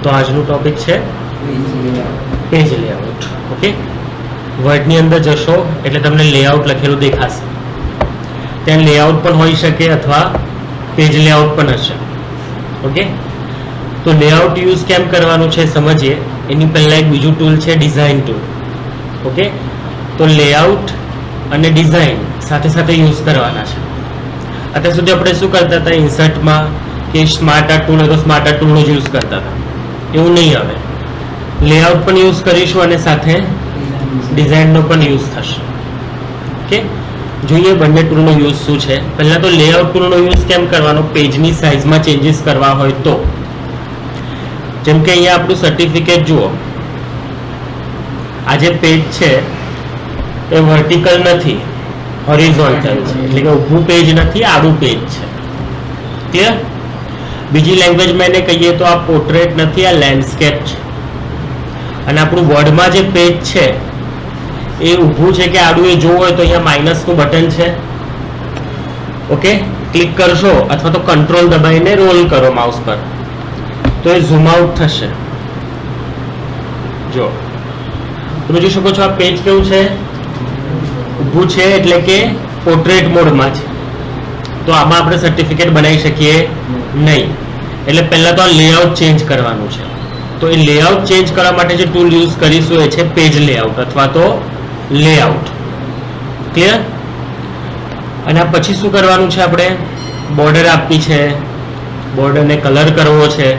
તો આજનું ટોપિક છે પેજ લેઆઉટ. ઓકે, વર્ડની અંદર જશો એટલે તમને લેઆઉટ લખેલું દેખાશે. ત્યાં લેઆઉટ પણ હોઈ શકે અથવા પેજ લેઆઉટ પણ હશે. ઓકે, તો લેઆઉટ યુઝ કેમ કરવાનું છે સમજીએ. એની પહેલાં એક બીજું ટૂલ છે ડિઝાઇન ટૂલ. ઓકે, તો લેઆઉટ અને ડિઝાઇન સાથે સાથે યુઝ કરવાના છે. અત્યાર સુધી આપણે શું કરતા હતા ઇન્સર્ટમાં કે સ્માર્ટ આર્ટ ટૂલ હતો, સ્માર્ટ આર્ટ ટૂલનો જ યુઝ કરતા હતા. એવું નહીં, હવે લેઆઉટ પણ યુઝ કરીશું અને સાથે ડિઝાઇનનો પણ યુઝ થશે. ઓકે, જોઈએ બંને ટૂલનો યુઝ શું છે. પહેલાં તો લેઆઉટ ટૂલનો યુઝ કેમ કરવાનો, પેજની સાઇઝમાં ચેન્જીસ કરવા હોય તો. જેમ કે અહીંયા આપણું સર્ટિફિકેટ જુઓ, આ જે પેજ છે એ વર્ટિકલ નથી, હોરિઝોન્ટલ છે, એટલે કે ઊભું પેજ નથી, આડું પેજ છે. ક્લિયર? બીજી લેંગ્વેજમાં એને કહીએ તો આ પોર્ટ્રેટ નથી, આ લેન્ડસ્કેપ છે. અને આપણું વર્ડમાં જે પેજ છે એ ઊભું છે કે આડું એ જોવું હોય તો અહીંયા માઇનસનું બટન છે. ઓકે, ક્લિક કરશો અથવા તો કંટ્રોલ દબાવીને રોલ કરો માઉસ પર તો એ ઝૂમ આઉટ થશે. જો તમે જોઈ શકો છો આ પેજ કેવું છે, ઊભું છે, એટલે કે પોર્ટ્રેટ મોડમાં છે. તો આમાં આપણે સર્ટિફિકેટ બનાવી શકીએ નહીં. એટલે પહેલાં તો આ લેઆઉટ ચેન્જ કરવાનું છે. તો એ લેઆઉટ ચેન્જ કરવા માટે જે ટૂલ યુઝ કરીશું એ છે પેજ લેઆઉટ અથવા તો લેઆઉટ. ક્લિયર? અને આ પછી શું કરવાનું છે, આપણે બોર્ડર આપવી છે, બોર્ડરને કલર કરવો છે,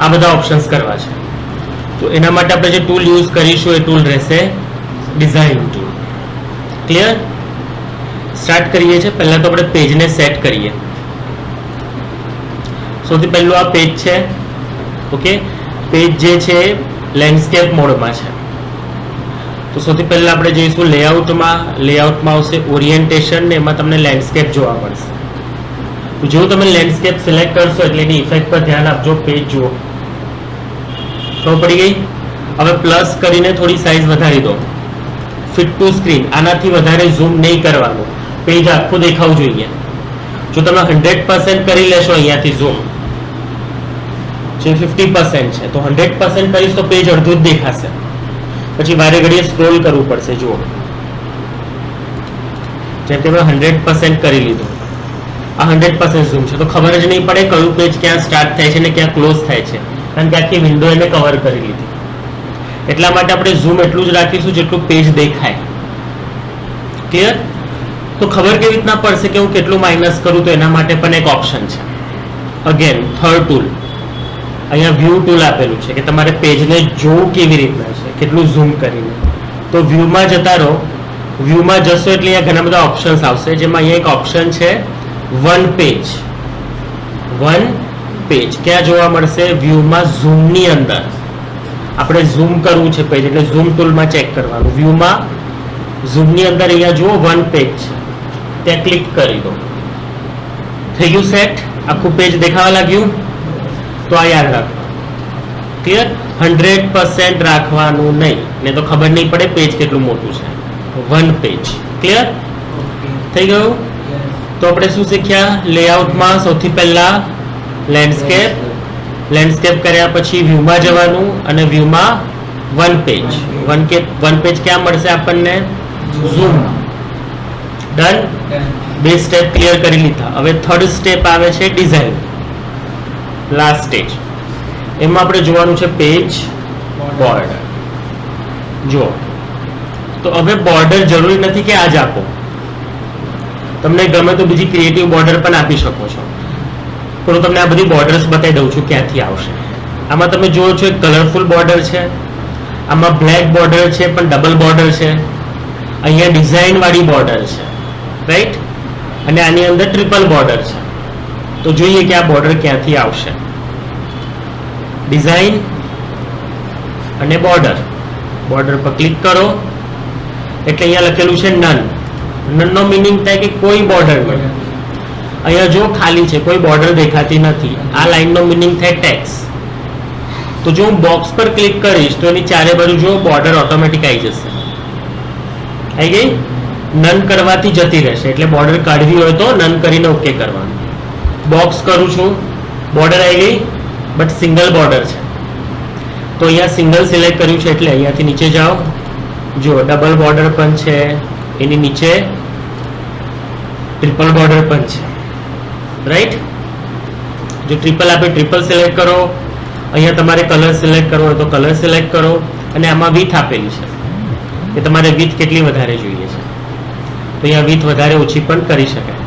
આ બધા ઓપ્શન્સ કરવા છે. તો એના માટે આપણે જે ટૂલ યુઝ કરીશું એ ટૂલ રહેશે ડિઝાઇન ટૂલ. ક્લિયર? સ્ટાર્ટ કરીએ છીએ. પહેલા તો આપણે પેજને સેટ કરીએ. સૌથી પહેલું આ પેજ છે. ઓકે, પેજ જે છે લેન્ડસ્કેપ મોડમાં છે. તો સૌથી પહેલા આપણે જઈશું લેઆઉટમાં. લેઆઉટમાં આવશે ઓરિએન્ટેશન ને એમાં તમને લેન્ડસ્કેપ જોવા મળશે. તો જેવું તમે લેન્ડસ્કેપ સિલેક્ટ કરશો એટલે એની ઇફેક્ટ પર ધ્યાન આપજો. પેજ જુઓ, ખબર પડી ગઈ? હવે પ્લસ કરીને થોડી સાઇઝ વધારી દો. ફિટ ટુ સ્ક્રીન, આનાથી વધારે ઝૂમ નહીં કરવાનું, પેજ આખું દેખાવું જોઈએ. જો તમે 100% કરી લેશો અહીંયાથી ઝૂમ, જે 50% છે, તો 100% કરીશ તો પેજ અડધું જ દેખાશે. પછી વારે ઘડીએ સ્ક્રોલ કરવું પડશે. જુઓ, જેમ કે મેં 100% કરી લીધું, આ 100% ઝૂમ છે, તો ખબર જ નહીં પડે કયું પેજ ક્યાં સ્ટાર્ટ થાય છે ને ક્યાં ક્લોઝ થાય છે, કારણ કે આખી વિન્ડો એને કવર કરી લીધી. એટલા માટે આપણે ઝૂમ એટલું જ રાખીશું જેટલું પેજ દેખાય. ક્લિયર? તો ખબર કેવી રીતના પડશે કે હું કેટલું માઇનસ કરું, તો એના માટે પણ એક ઓપ્શન છે. અગેન થર્ડ ટૂલ, અહીંયા વ્યૂ ટૂલ આપેલું છે કે તમારે પેજને જોવું કેવી રીતના છે, કેટલું ઝૂમ કરીને. તો વ્યૂમાં જતા રહો. વ્યૂમાં જશો એટલે અહીંયા ઘણા બધા ઓપ્શન્સ આવશે, જેમાં અહીંયા એક ઓપ્શન છે વન પેજ. વન પેજ ક્યાં જોવા મળશે? વ્યૂમાં ઝૂમની અંદર. આપણે ઝૂમ કરવું છે પેજ એટલે ઝૂમ ટૂલમાં ચેક કરવાનું. વ્યૂમાં ઝૂમની અંદર અહીંયા જુઓ વન પેજ છે, ત્યાં ક્લિક કરી દો. થઈ ગયું સેટ? આખું પેજ દેખાવા લાગ્યું? તો આ યાદ રાખો. ક્લિયર? 100% રાખવાનું નહીં, ને તો ખબર નહીં પડે પેજ કેટલું મોટું છે. One page. ક્લિયર? થઈ ગયું? તો આપણે શું શીખ્યા? લેઆઉટમાં સૌથી પહેલા લેન્ડસ્કેપ. લેન્ડસ્કેપ કર્યા પછી વ્યૂમાં જવાનું અને વ્યૂમાં વન પેજ. વન પેજ ક્યાં મળશે આપણને? ઝૂમ. ડન? બે સ્ટેપ ક્લિયર કરી લીધા. હવે થર્ડ સ્ટેપ આવે છે ડિઝાઇન, લાસ્ટ સ્ટેજ. એમાં આપણે જોવાનું છે પેજ બોર્ડર. જુઓ, તો હવે બોર્ડર જરૂરી નથી કે આ જ આપો, તમને ગમે તો બીજી ક્રિએટિવ બોર્ડર પણ આપી શકો છો. પણ હું તમને આ બધી બોર્ડર્સ બતાવી દઉં છું ક્યાંથી આવશે. આમાં તમે જુઓ છો એક કલરફુલ બોર્ડર છે, આમાં બ્લેક બોર્ડર છે પણ ડબલ બોર્ડર છે, અહીંયા ડિઝાઇન વાળી બોર્ડર છે, રાઈટ? અને આની અંદર ટ્રિપલ બોર્ડર છે. તો જોઈએ કે આ બોર્ડર ક્યાંથી આવશે. ડિઝાઇન અને બોર્ડર. બોર્ડર પર ક્લિક કરો એટલે અહીંયા લખેલું છે નન. નન નો મિનિંગ થાય કે કોઈ બોર્ડર નહીં. અહીંયા જો ખાલી છે, કોઈ બોર્ડર દેખાતી નથી. આ લાઈનનો મિનિંગ થાય ટેક્સ. તો જો હું બોક્સ પર ક્લિક કરીશ તો એની ચારે બાજુ જો બોર્ડર ઓટોમેટિક આવી જશે. આવી ગઈ? નન કરવાથી જતી રહેશે. એટલે બોર્ડર કાઢવી હોય તો નન કરીને ઓકે કરવાનું. બોક્સ કરું છું, બોર્ડર આવી ગઈ, બટ સિંગલ બોર્ડર છે. તો અહીંયા સિંગલ સિલેક્ટ કર્યું છે એટલે અહીંયાથી નીચે જાઓ, જો ડબલ બોર્ડર પણ છે, એની નીચે ટ્રિપલ બોર્ડર પણ છે, રાઈટ. જો ટ્રિપલ આપે ટ્રિપલ સિલેક્ટ કરો, અહીંયા તમારે કલર સિલેક્ટ કરવો હોય તો કલર સિલેક્ટ કરો, અને આમાં વિથ આપેલી છે કે તમારે વિથ કેટલી વધારે જોઈએ છે, તો અહીંયા વિથ વધારે ઓછી પણ કરી શકાય.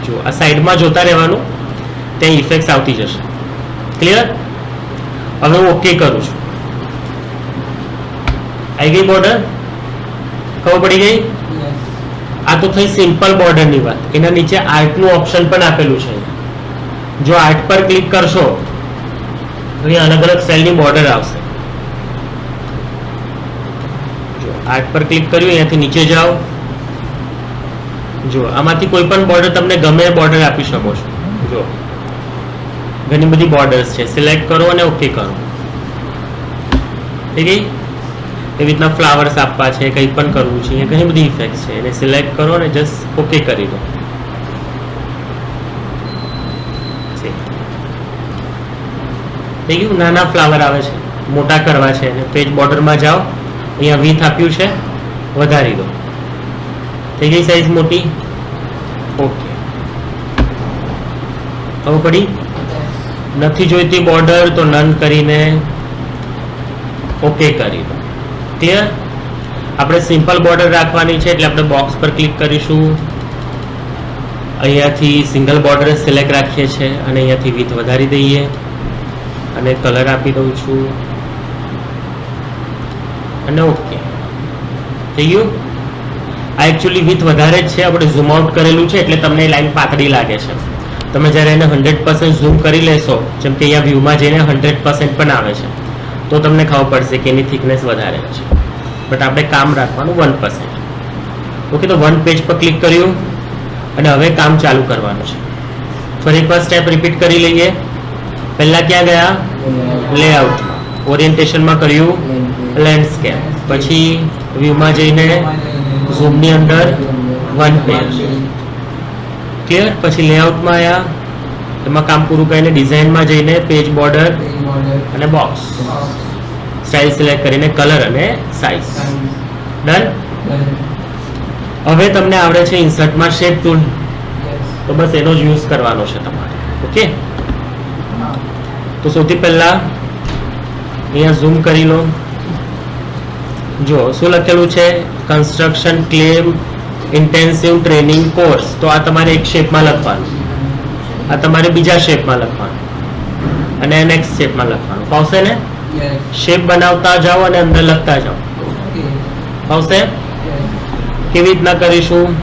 જો આ સાઈડમાં જોતા રહેવાનું, ત્યાં ઇફેક્ટ આવતી જશે. ક્લિયર? હવે હું ઓકે કરું છું. આવી ગઈ બોર્ડર? ખબર પડી ગઈ? આ તો થઈ સિમ્પલ બોર્ડરની વાત. એના નીચે આર્ટનું ઓપ્શન પણ આપેલું છે. જો આર્ટ પર ક્લિક કરશો તો અહીંયા અલગ અલગ સ્ટાઇલની બોર્ડર આવશે. જો આર્ટ પર ક્લિક કર્યું, અહીંયાથી નીચે જાઓ, જો આમાંથી કોઈ પણ બોર્ડર તમને ગમે બોર્ડર આપી શકો છો. જો ઘણી બધી બોર્ડર્સ છે, સિલેક્ટ કરો અને ઓકે કરો. ઠીક છે? એવી રીતના ફ્લાવર્સ આપવા છે, કંઈ પણ કરવું છે, અહીંયા ઘણી બધી ઇફેક્ટ છે, એને સિલેક્ટ કરો અને જસ્ટ ઓકે કરી દો. થઈ ગયું? નાના ફ્લાવર આવે છે, મોટા કરવા છે, અને પેજ બોર્ડરમાં જાઓ, અહીંયા વિથ આપ્યું છે, વધારી દો. થઈ ગઈ સાઈઝ મોટી? ઓકે. ખબર પડી? નથી જોઈતી બોર્ડર તો નન કરીને ઓકે કરી દો. ક્લિયર? આપણે સિમ્પલ બોર્ડર રાખવાની છે એટલે આપણે બોક્સ પર ક્લિક કરીશું, અહીંયાથી સિંગલ બોર્ડર સિલેક્ટ રાખીએ છીએ અને અહીંયાથી વિથ વધારી દઈએ અને કલર આપી દઉં છું અને ઓકે. થઈ ગયું? આ એકચ્યુઅલી વિથ વધારે જ છે, આપણે ઝૂમ આઉટ કરેલું છે એટલે તમને લાઈન પાતળી લાગે છે. તમે જ્યારે એને 100% ઝૂમ કરી લેશો, જેમ કે અહીંયા વ્યૂમાં જઈને 100% પણ આવે છે, તો તમને ખબર પડશે કે એની થિકનેસ વધારે છે. બટ આપણે કામ રાખવાનું 1%. ઓકે, તો 1 પેજ પર ક્લિક કર્યું અને હવે કામ ચાલુ કરવાનું છે. ફરી એકવાર સ્ટેપ રિપીટ કરી લઈએ. પહેલા ક્યાં ગયા? લેઆઉટમાં. ઓરિએન્ટેશનમાં કર્યું લેન્ડસ્કેપ, પછી વ્યૂમાં જઈને ઝૂમની અંદર 1 પેજ. ક્લિયર? પછી લેઆઉટમાં આવ્યા, એમાં કામ પૂરું કરીને ડિઝાઇનમાં જઈને પેજ બોર્ડર અને બોક્સ, સ્ટાઇલ સિલેક્ટ કરીને કલર અને સાઇઝ. ડન? હવે તમને આવડે છે ઇન્સર્ટમાં શેપ ટૂલ, તો બસ એનો જ યુઝ કરવાનો છે તમારે. ઓકે, તો સૌથી પહેલા અહીંયા ઝૂમ કરી લો. જો શું લખેલું છે? Construction claim intensive training course. તો આ તમારે એક શેપમાં લખવાનું, આ તમારે બીજા શેપમાં લખવાનું અને નેક્સ્ટ શેપમાં લખવાનું. ફાવશે ને? શેપ બનાવતા જાઓ અને અંદર લખતા જાઓ. ફાવશે? કેવી રીતના કરીશું?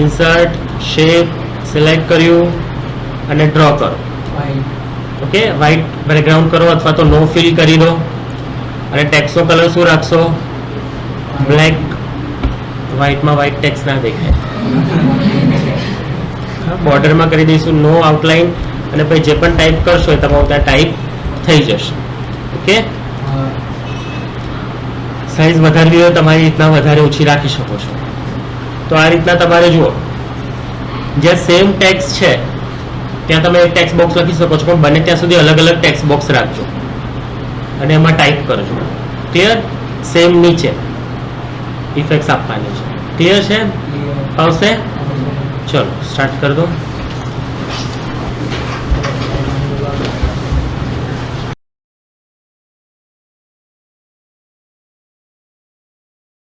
ઇન્સર્ટ, શેપ સિલેક્ટ કર્યું અને ડ્રો કરો. ઓકે, વ્હાઇટ બેકગ્રાઉન્ડ કરો અથવા તો નો ફિલ કરી દો. અને ટેક્સનો કલર શું રાખશો? બ્લેક. વ્હાઇટમાં વ્હાઇટ ટેક્સ ના દેખાય. બોર્ડરમાં કરી દઈશું નો આઉટલાઇન, અને પછી જે પણ ટાઈપ કરશો એ તમારું ત્યાં ટાઈપ થઈ જશે. ઓકે, સાઈઝ વધારવી હોય તમારી રીતના વધારે ઓછી રાખી શકો છો. તો આ રીતના તમારે જુઓ, જે સેમ ટેક્સ છે ત્યાં તમે એક ટેક્સ્ટ બોક્સ લખી શકો છો, પણ બને ત્યાં સુધી અલગ અલગ ટેક્સ્ટ બોક્સ રાખજો અને એમાં ટાઈપ કરજો. ક્લિયર? સેમ નીચે ઇફેક્ટ્સ આપવાની છે. ક્લિયર છે? આવશે? ચલો સ્ટાર્ટ કરી દો.